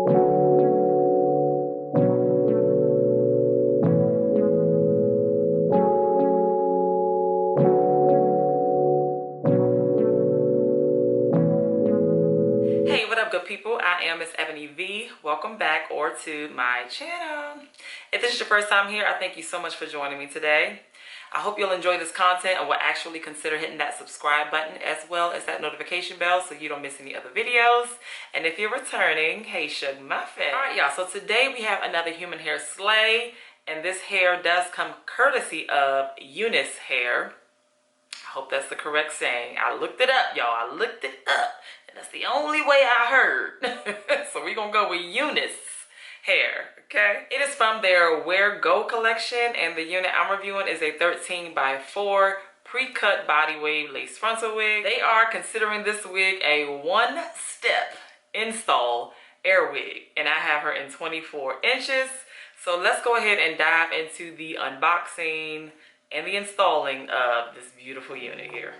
Hey, what up, good people? I am MsEbonyVee. Welcome back or to my channel. If this is your first time here, I thank you so much for joining me today. I hope you'll enjoy this content and will actually consider hitting that subscribe button as well as that notification bell so you don't miss any other videos. And if you're returning, hey, Shug Muffins. All right, y'all, so today we have another human hair sleigh, and this hair does come courtesy of UNiceHair. I hope that's the correct saying. I looked it up, y'all. I looked it up. And that's the only way I heard. So we're going to go with UNiceHair, okay? It is from their Wear Go collection. And the unit I'm reviewing is a 13x4 pre-cut body wave lace frontal wig. They are considering this wig a one-step install air wig. And I have her in 24 inches. So let's go ahead and dive into the unboxing and the installing of this beautiful unit here.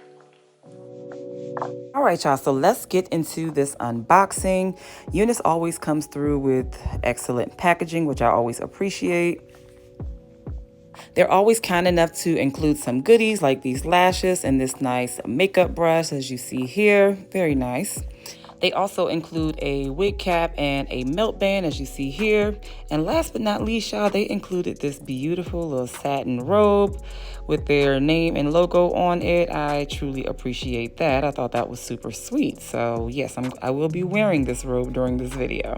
All right, y'all, so let's get into this unboxing. UNice always comes through with excellent packaging, which I always appreciate. They're always kind enough to include some goodies like these lashes and this nice makeup brush, as you see here. Very nice. They also include a wig cap and a melt band, as you see here. And last but not least, y'all, they included this beautiful little satin robe with their name and logo on it. I truly appreciate that. I thought that was super sweet. So yes, I will be wearing this robe during this video.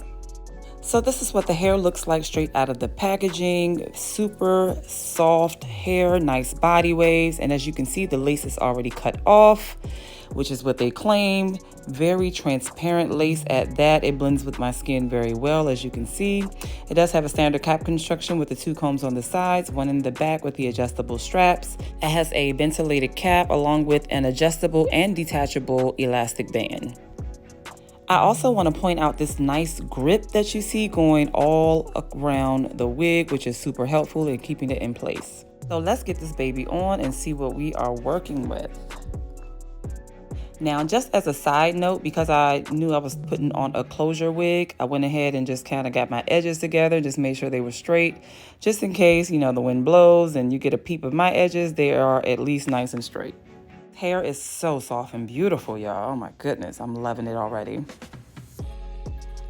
So this is what the hair looks like straight out of the packaging. Super soft hair, nice body waves. And as you can see, the lace is already cut off, which is what they claim. Very transparent lace at that. It blends with my skin very well, as you can see. It does have a standard cap construction with the two combs on the sides, one in the back with the adjustable straps. It has a ventilated cap along with an adjustable and detachable elastic band. I also want to point out this nice grip that you see going all around the wig, which is super helpful in keeping it in place. So let's get this baby on and see what we are working with. Now, just as a side note, because I knew I was putting on a closure wig, I went ahead and just kind of got my edges together, just made sure they were straight, just in case, you know, the wind blows and you get a peep of my edges, they are at least nice and straight. Hair is so soft and beautiful, y'all. Oh my goodness, I'm loving it already.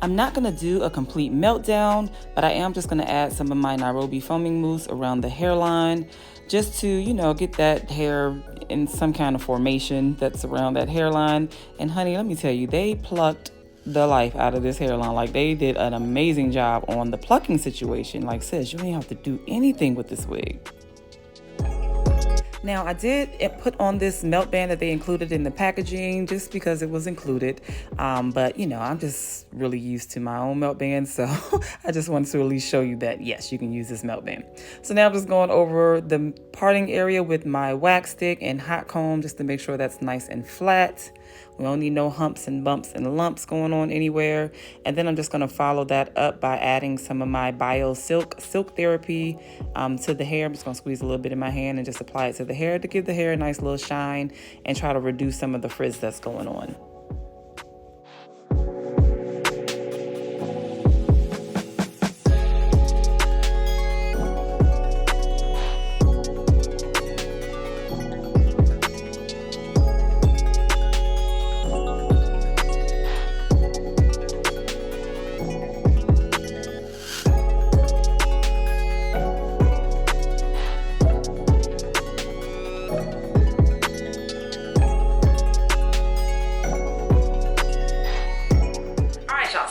I'm not gonna do a complete meltdown, but I am just gonna add some of my Nairobi foaming mousse around the hairline, just to, you know, get that hair in some kind of formation that's around that hairline. And honey, let me tell you, they plucked the life out of this hairline. Like, they did an amazing job on the plucking situation. Like, sis, you ain't have to do anything with this wig. Now, I did put on this melt band that they included in the packaging just because it was included. But, you know, I'm just really used to my own melt band. So I just wanted to at least show you that, yes, you can use this melt band. So now I'm just going over the parting area with my wax stick and hot comb just to make sure that's nice and flat. We don't need no humps and bumps and lumps going on anywhere. And then I'm just going to follow that up by adding some of my Bio Silk Therapy to the hair. I'm just going to squeeze a little bit in my hand and just apply it to the hair to give the hair a nice little shine and try to reduce some of the frizz that's going on.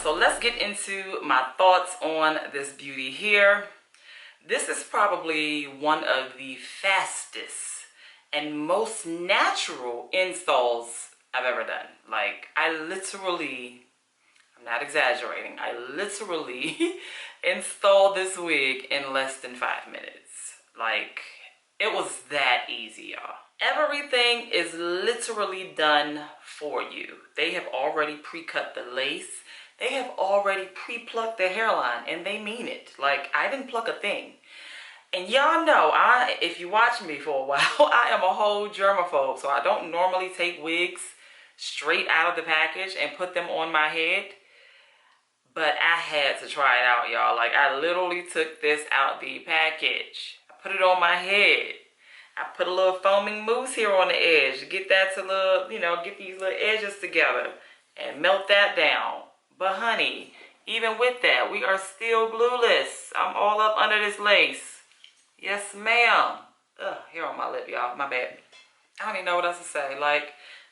So let's get into my thoughts on this beauty here. This is probably one of the fastest and most natural installs I've ever done. Like, I'm not exaggerating, I literally installed this wig in less than 5 minutes. Like, it was that easy, y'all. Everything is literally done for you. They have already pre-cut the lace. They have already pre-plucked the hairline, and they mean it. Like, I didn't pluck a thing. And y'all know, if you watch me for a while, I am a whole germaphobe. So I don't normally take wigs straight out of the package and put them on my head. but I had to try it out, y'all. Like, I literally took this out the package. I put it on my head. I put a little foaming mousse here on the edge to get that to little, you know, get these little edges together and melt that down. But honey, even with that, we are still glueless. I'm all up under this lace. Yes, ma'am. Ugh, hair on my lip, y'all. My bad. I don't even know what else to say. Like,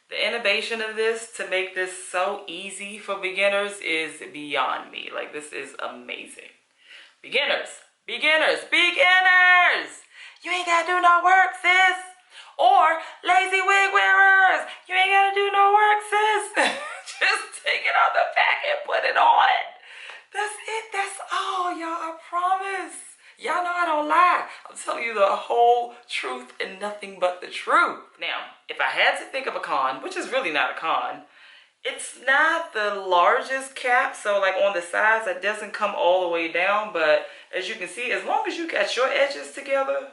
the innovation of this to make this so easy for beginners is beyond me. Like, this is amazing. Beginners, beginners, beginners! You ain't gotta do no work, sis. Or lazy wig wearers, you ain't gotta do no work, sis. Just take it out the pack and put it on. That's it, that's all, y'all, I promise. Y'all know I don't lie. I'm telling you the whole truth and nothing but the truth. Now, if I had to think of a con, which is really not a con, it's not the largest cap, so like on the sides, it doesn't come all the way down, but as you can see, as long as you got your edges together,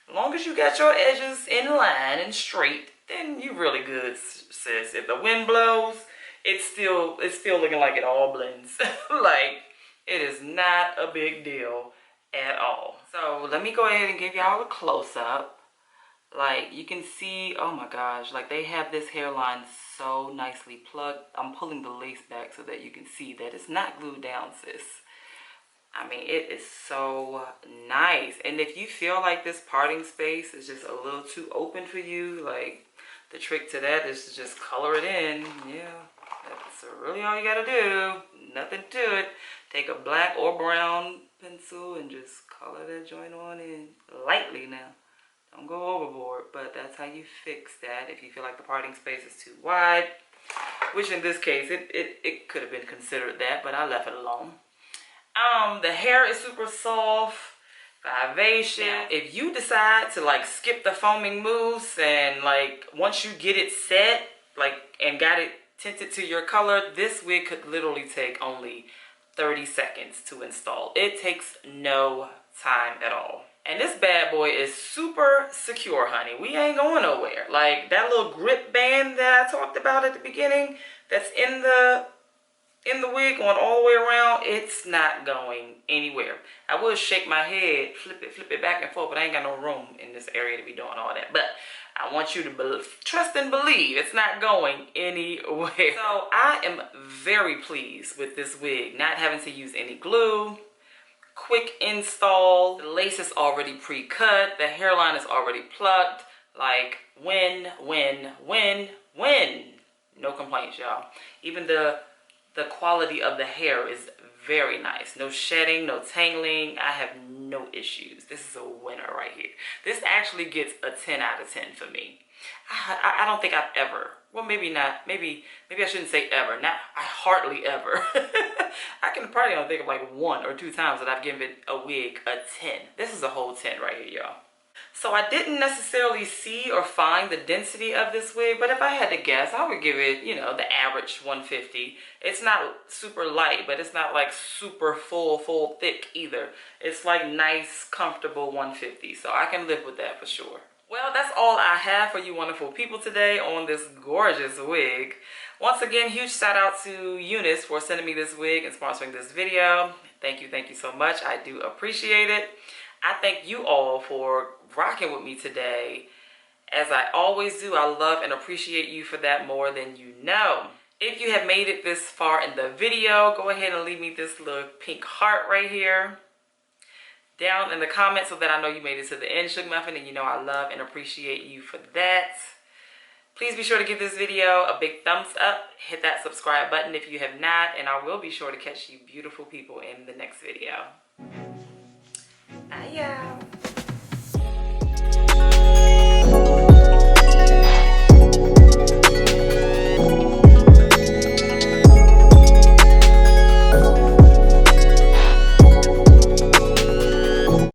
as long as you got your edges in line and straight, then you really good, sis. If the wind blows, it's still looking like it all blends. Like, it is not a big deal at all. So let me go ahead and give y'all a close-up. Like, you can see, oh my gosh, like they have this hairline so nicely plucked. I'm pulling the lace back so that you can see that it's not glued down, sis. I mean, it is so nice. And if you feel like this parting space is just a little too open for you, like, the trick to that is to just color it in. Yeah, that's really all you gotta do. Nothing to it. Take a black or brown pencil and just color that joint on in lightly now. Don't go overboard, but that's how you fix that if you feel like the parting space is too wide, which in this case, it could have been considered that, but I left it alone. The hair is super soft, vivacious. Yeah. If you decide to like skip the foaming mousse and like once you get it set, like, and got it tinted to your color, this wig could literally take only 30 seconds to install. It takes no time at all. And this bad boy is super secure, honey. We ain't going nowhere. Like, that little grip band that I talked about at the beginning, that's in the wig going all the way around, it's not going anywhere. I will shake my head, flip it back and forth, but I ain't got no room in this area to be doing all that. But I want you to trust and believe it's not going anywhere. So I am very pleased with this wig, not having to use any glue. Quick install. The lace is already pre-cut. The hairline is already plucked. Like, win. No complaints, y'all. Even the quality of the hair is very nice. No shedding, no tangling. I have no issues. This is a winner right here. This actually gets a 10 out of 10 for me. I don't think I've ever, well, maybe not, maybe I shouldn't say ever. Not, I hardly ever. I can probably only think of like 1 or 2 times that I've given a wig a 10. This is a whole 10 right here, y'all. So I didn't necessarily see or find the density of this wig, but if I had to guess, I would give it, you know, the average 150. It's not super light, but it's not like super full thick either. It's like nice, comfortable 150. So I can live with that for sure. Well, that's all I have for you wonderful people today on this gorgeous wig. Once again, huge shout out to UNice for sending me this wig and sponsoring this video. Thank you so much. I do appreciate it. I thank you all for rocking with me today. As I always do, I love and appreciate you for that more than you know. If you have made it this far in the video, go ahead and leave me this little pink heart right here down in the comments so that I know you made it to the end, Shug Muffin, and you know I love and appreciate you for that. Please be sure to give this video a big thumbs up. Hit that subscribe button if you have not, and I will be sure to catch you beautiful people in the next video. Bye, y'all.